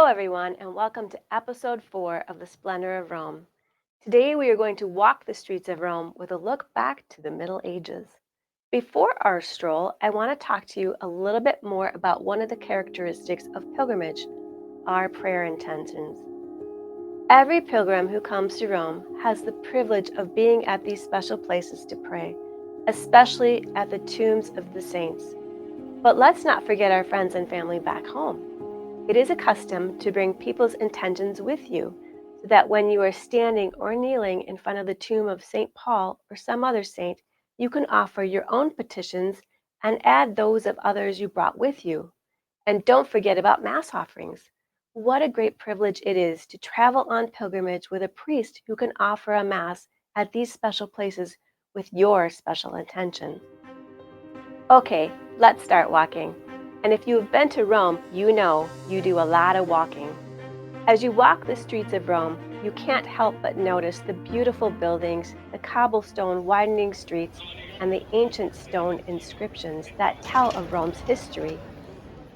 everyone, and welcome to episode 4 of the Splendor of Rome. Today, we are going to walk the streets of Rome with a look back to the Middle Ages. Before our stroll, I want to talk to you a little bit more about one of the characteristics of pilgrimage, our prayer intentions. Every pilgrim who comes to Rome has the privilege of being at these special places to pray, especially at the tombs of the saints. But let's not forget our friends and family back home. It is a custom to bring people's intentions with you, so that when you are standing or kneeling in front of the tomb of St. Paul or some other saint, you can offer your own petitions and add those of others you brought with you. And don't forget about Mass offerings. What a great privilege it is to travel on pilgrimage with a priest who can offer a Mass at these special places with your special intention. Okay, let's start walking. And if you have been to Rome, you know you do a lot of walking. As you walk the streets of Rome, you can't help but notice the beautiful buildings, the cobblestone widening streets, and the ancient stone inscriptions that tell of Rome's history.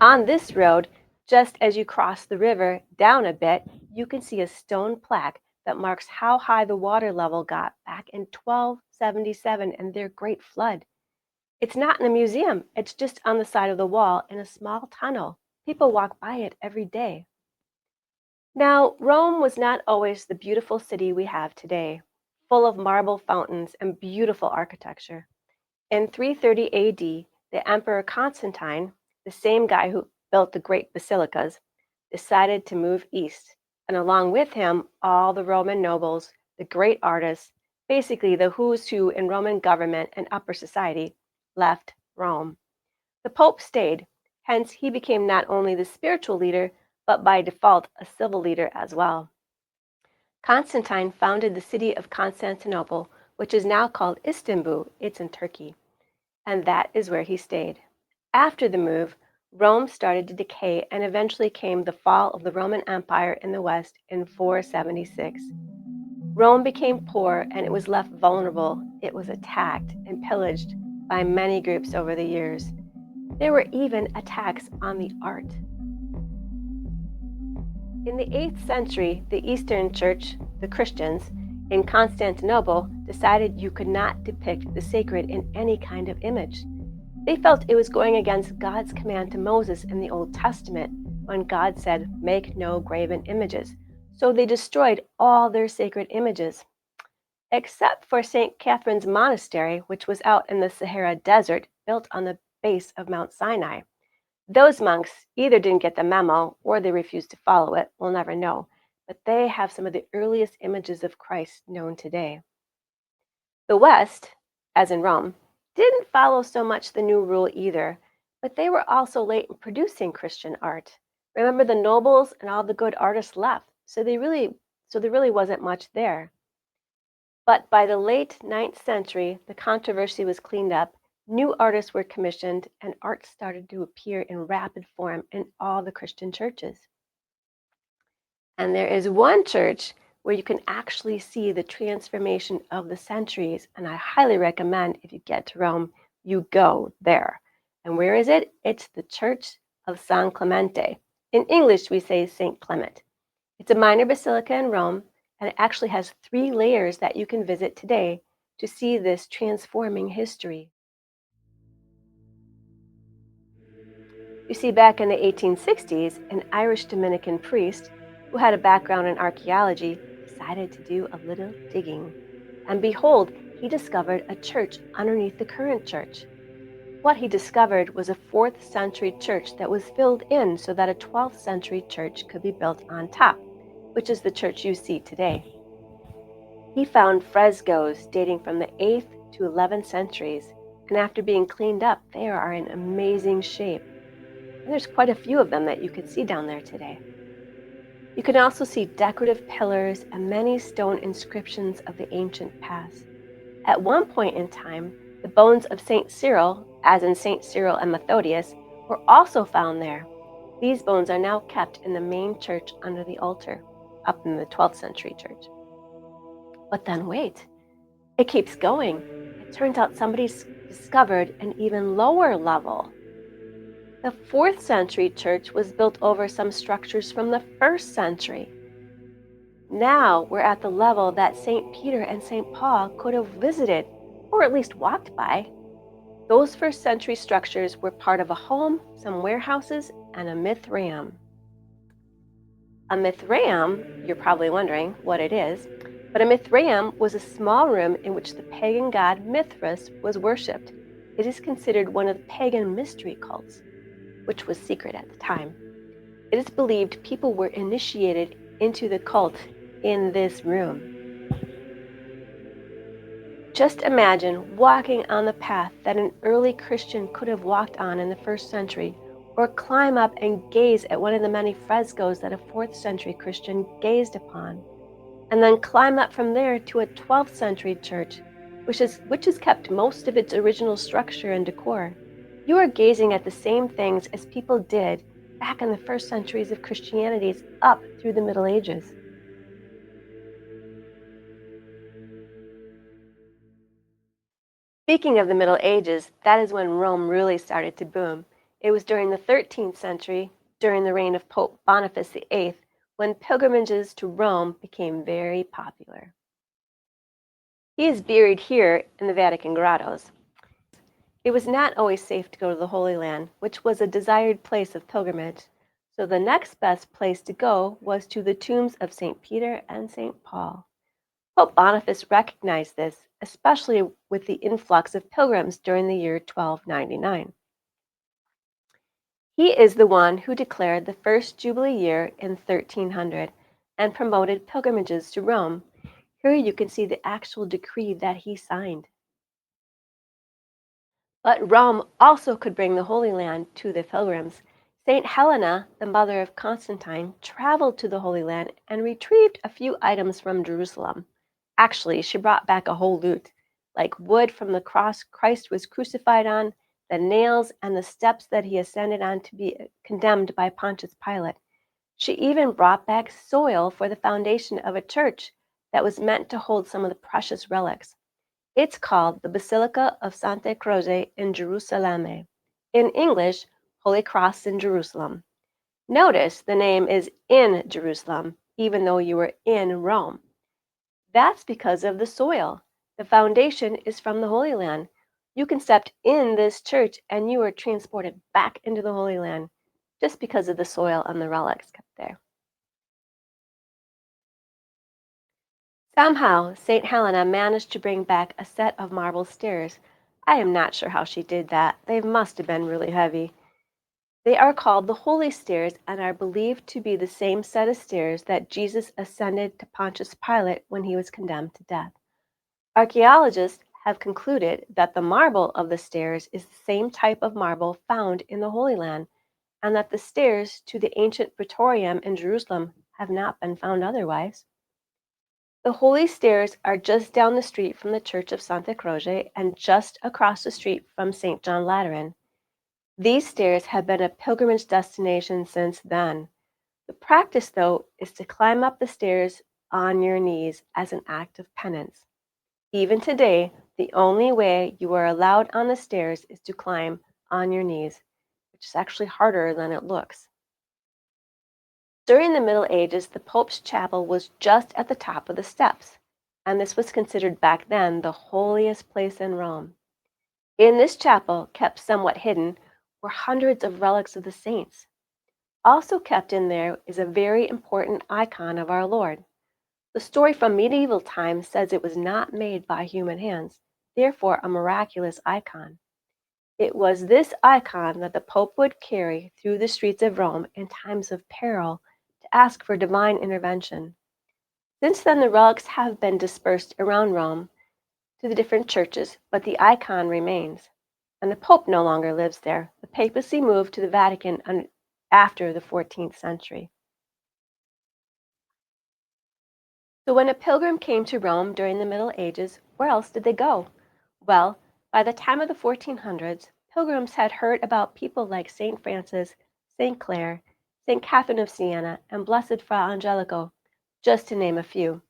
On this road, just as you cross the river down a bit, you can see a stone plaque that marks how high the water level got back in 1277 and their great flood. It's not in a museum, it's just on the side of the wall in a small tunnel. People walk by it every day. Now, Rome was not always the beautiful city we have today, full of marble fountains and beautiful architecture. In 330 AD, the Emperor Constantine, the same guy who built the great basilicas, decided to move east, and along with him, all the Roman nobles, the great artists, basically the who's who in Roman government and upper society, left Rome. The Pope stayed, hence, he became not only the spiritual leader, but by default, a civil leader as well. Constantine founded the city of Constantinople, which is now called Istanbul. It's in Turkey. And that is where he stayed. After the move, Rome started to decay and eventually came the fall of the Roman Empire in the West in 476. Rome became poor and it was left vulnerable. It was attacked and pillaged by many groups over the years. There were even attacks on the art. In the 8th century, the Eastern Church, the Christians, in Constantinople decided you could not depict the sacred in any kind of image. They felt it was going against God's command to Moses in the Old Testament when God said, "Make no graven images." So they destroyed all their sacred images, except for St. Catherine's Monastery, which was out in the Sahara Desert, built on the base of Mount Sinai. Those monks either didn't get the memo or they refused to follow it. We'll never know. But they have some of the earliest images of Christ known today. The West, as in Rome, didn't follow so much the new rule either, but they were also late in producing Christian art. Remember, the nobles and all the good artists left, so there really wasn't much there. But by the late 9th century, the controversy was cleaned up, new artists were commissioned, and art started to appear in rapid form in all the Christian churches. And there is one church where you can actually see the transformation of the centuries, and I highly recommend if you get to Rome, you go there. And where is it? It's the Church of San Clemente. In English, we say St. Clement. It's a minor basilica in Rome, and it actually has 3 layers that you can visit today to see this transforming history. You see, back in the 1860s, an Irish Dominican priest who had a background in archaeology decided to do a little digging. And behold, he discovered a church underneath the current church. What he discovered was a 4th century church that was filled in so that a 12th century church could be built on top, which is the church you see today. He found frescoes dating from the 8th to 11th centuries, and after being cleaned up, they are in amazing shape. And there's quite a few of them that you could see down there today. You can also see decorative pillars and many stone inscriptions of the ancient past. At one point in time, the bones of St. Cyril, as in St. Cyril and Methodius, were also found there. These bones are now kept in the main church under the altar, up in the 12th century church. But then wait, it keeps going. It turns out somebody's discovered an even lower level. The 4th century church was built over some structures from the 1st century. Now we're at the level that St. Peter and St. Paul could have visited, or at least walked by. Those 1st century structures were part of a home, some warehouses, and a mithraeum. A mithraeum, you're probably wondering what it is, but a mithraeum was a small room in which the pagan god Mithras was worshipped. It is considered one of the pagan mystery cults, which was secret at the time. It is believed people were initiated into the cult in this room. Just imagine walking on the path that an early Christian could have walked on in the 1st century, or climb up and gaze at one of the many frescoes that a 4th century Christian gazed upon, and then climb up from there to a 12th century church, which has kept most of its original structure and decor. You are gazing at the same things as people did back in the 1st centuries of Christianity up through the Middle Ages. Speaking of the Middle Ages, that is when Rome really started to boom. It was during the 13th century, during the reign of Pope Boniface VIII, when pilgrimages to Rome became very popular. He is buried here in the Vatican grottos. It was not always safe to go to the Holy Land, which was a desired place of pilgrimage. So the next best place to go was to the tombs of St. Peter and St. Paul. Pope Boniface recognized this, especially with the influx of pilgrims during the year 1299. He is the one who declared the first Jubilee year in 1300 and promoted pilgrimages to Rome. Here you can see the actual decree that he signed. But Rome also could bring the Holy Land to the pilgrims. St. Helena, the mother of Constantine, traveled to the Holy Land and retrieved a few items from Jerusalem. Actually, she brought back a whole loot, like wood from the cross Christ was crucified on, the nails, and the steps that he ascended on to be condemned by Pontius Pilate. She even brought back soil for the foundation of a church that was meant to hold some of the precious relics. It's called the Basilica of Santa Croce in Gerusalemme. In English, Holy Cross in Jerusalem. Notice the name is in Jerusalem, even though you were in Rome. That's because of the soil. The foundation is from the Holy Land. You can step in this church and you are transported back into the Holy Land just because of the soil and the relics kept there. Somehow, St. Helena managed to bring back a set of marble stairs. I am not sure how she did that. They must have been really heavy. They are called the Holy Stairs and are believed to be the same set of stairs that Jesus ascended to Pontius Pilate when he was condemned to death. Archaeologists have concluded that the marble of the stairs is the same type of marble found in the Holy Land, and that the stairs to the ancient Praetorium in Jerusalem have not been found otherwise. The Holy Stairs are just down the street from the Church of Santa Croce and just across the street from St. John Lateran. These stairs have been a pilgrimage destination since then. The practice, though, is to climb up the stairs on your knees as an act of penance. Even today, the only way you are allowed on the stairs is to climb on your knees, which is actually harder than it looks. During the Middle Ages, the Pope's chapel was just at the top of the steps, and this was considered back then the holiest place in Rome. In this chapel, kept somewhat hidden, were hundreds of relics of the saints. Also kept in there is a very important icon of our Lord. The story from medieval times says it was not made by human hands, therefore a miraculous icon. It was this icon that the Pope would carry through the streets of Rome in times of peril to ask for divine intervention. Since then, the relics have been dispersed around Rome to the different churches, but the icon remains. And the Pope no longer lives there. The papacy moved to the Vatican after the 14th century. So when a pilgrim came to Rome during the Middle Ages, where else did they go? Well, by the time of the 1400s, pilgrims had heard about people like St. Francis, St. Clare, St. Catherine of Siena, and Blessed Fra Angelico, just to name a few,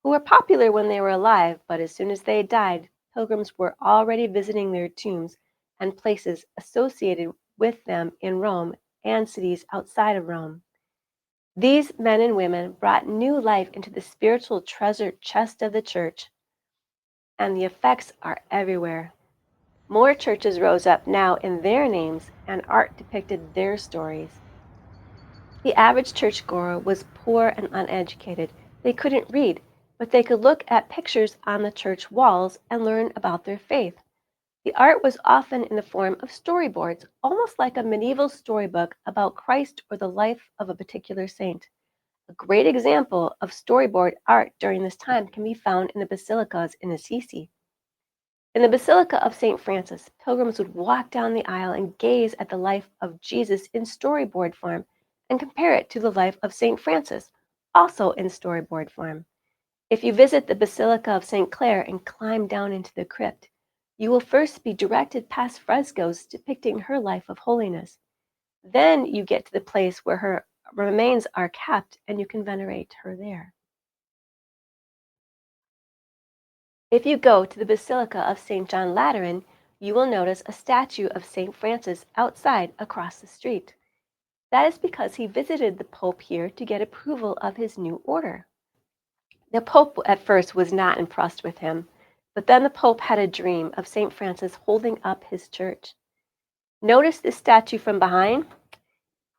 who were popular when they were alive, but as soon as they died, pilgrims were already visiting their tombs and places associated with them in Rome and cities outside of Rome. These men and women brought new life into the spiritual treasure chest of the church, and the effects are everywhere. More churches rose up now in their names, and art depicted their stories. The average churchgoer was poor and uneducated. They couldn't read, but they could look at pictures on the church walls and learn about their faith. The art was often in the form of storyboards, almost like a medieval storybook about Christ or the life of a particular saint. A great example of storyboard art during this time can be found in the basilicas in Assisi. In the Basilica of St. Francis, pilgrims would walk down the aisle and gaze at the life of Jesus in storyboard form and compare it to the life of St. Francis, also in storyboard form. If you visit the Basilica of St. Clare and climb down into the crypt, you will first be directed past frescoes depicting her life of holiness. Then you get to the place where her remains are kept and you can venerate her there. If you go to the Basilica of St. John Lateran, you will notice a statue of St. Francis outside across the street. That is because he visited the Pope here to get approval of his new order. The Pope at first was not impressed with him, but then the Pope had a dream of St. Francis holding up his church. Notice this statue from behind?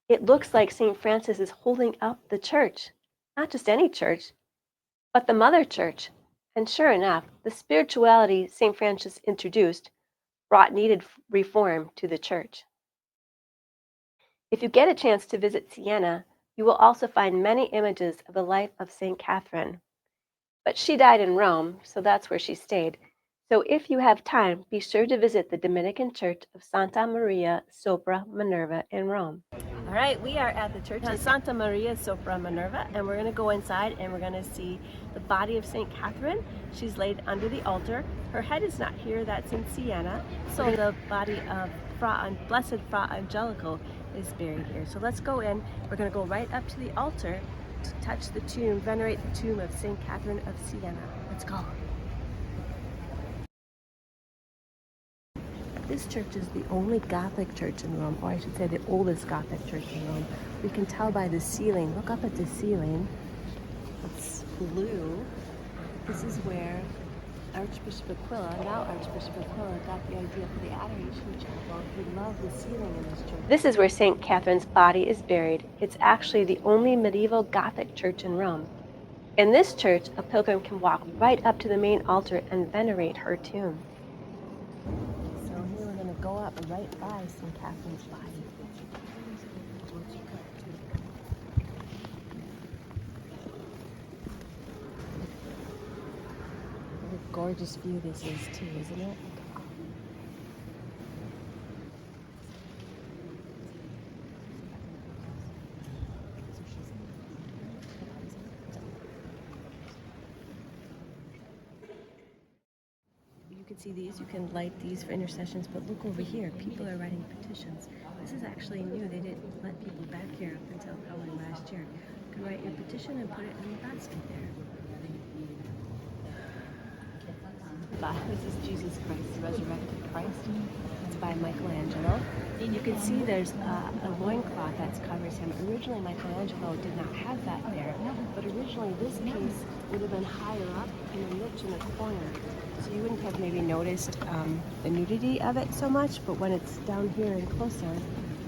It looks like St. Francis is holding up the church, not just any church, but the mother church. And sure enough, the spirituality St. Francis introduced brought needed reform to the church. If you get a chance to visit Siena, you will also find many images of the life of St. Catherine. But she died in Rome, so that's where she stayed. So if you have time, be sure to visit the Dominican Church of Santa Maria sopra Minerva in Rome. All right, we are at the Church of Santa Maria sopra Minerva, and we're going to go inside and we're going to see the body of St. Catherine. She's laid under the altar. Her head is not here, that's in Siena. So the body of Blessed Fra Angelico is buried here. So let's go in. We're going to go right up to the altar to touch the tomb, venerate the tomb of St. Catherine of Siena. Let's go. This church is the only Gothic church in Rome, or I should say the oldest Gothic church in Rome. We can tell by the ceiling. Look up at the ceiling. It's blue. This is where Archbishop Aquila, now Archbishop Aquila, got the idea for the Adoration Chapel. He loved the ceiling in this church. This is where St. Catherine's body is buried. It's actually the only medieval Gothic church in Rome. In this church, a pilgrim can walk right up to the main altar and venerate her tomb. So here we're going to go up right by St. Catherine's body. What a gorgeous view this is too, isn't it? You can see these, you can light these for intercessions, but look over here, people are writing petitions. This is actually new, they didn't let people back here up until probably last year. You can write your petition and put it in the basket there. This is Jesus Christ, the resurrected Christ. It's by Michelangelo. You can see there's a loincloth that covers him. Originally, Michelangelo did not have that there, but originally this piece would have been higher up in a niche in a corner. So you wouldn't have maybe noticed the nudity of it so much, but when it's down here and closer,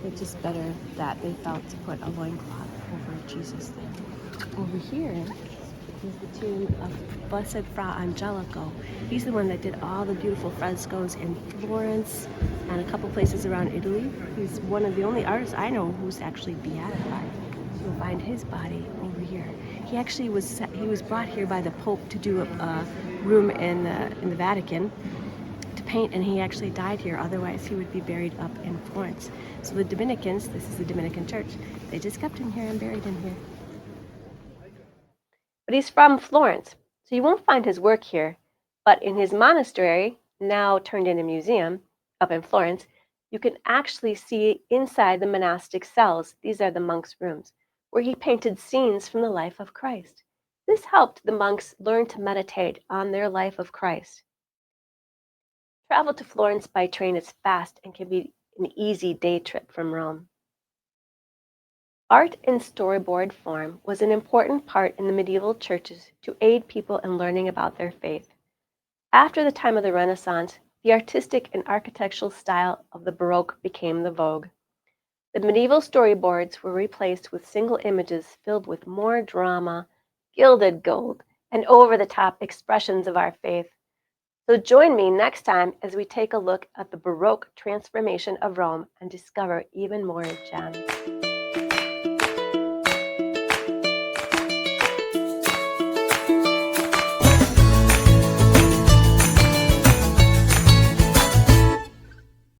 it's just better that they felt to put a loincloth over Jesus there. Over here is the tomb of Blessed Fra Angelico. He's the one that did all the beautiful frescoes in Florence and a couple places around Italy. He's one of the only artists I know who's actually beatified. You'll find his body over here. He actually was brought here by the Pope to do a room in the Vatican to paint, and he actually died here. Otherwise, he would be buried up in Florence. So the Dominicans, this is the Dominican Church, they just kept him here and buried him here. But he's from Florence, so you won't find his work here. But in his monastery, now turned into a museum up in Florence, you can actually see inside the monastic cells. These are the monks' rooms, where he painted scenes from the life of Christ. This helped the monks learn to meditate on their life of Christ. Travel to Florence by train is fast and can be an easy day trip from Rome. Art in storyboard form was an important part in the medieval churches to aid people in learning about their faith. After the time of the Renaissance, the artistic and architectural style of the Baroque became the vogue. The medieval storyboards were replaced with single images filled with more drama, gilded gold, and over the top expressions of our faith. So join me next time as we take a look at the Baroque transformation of Rome and discover even more gems.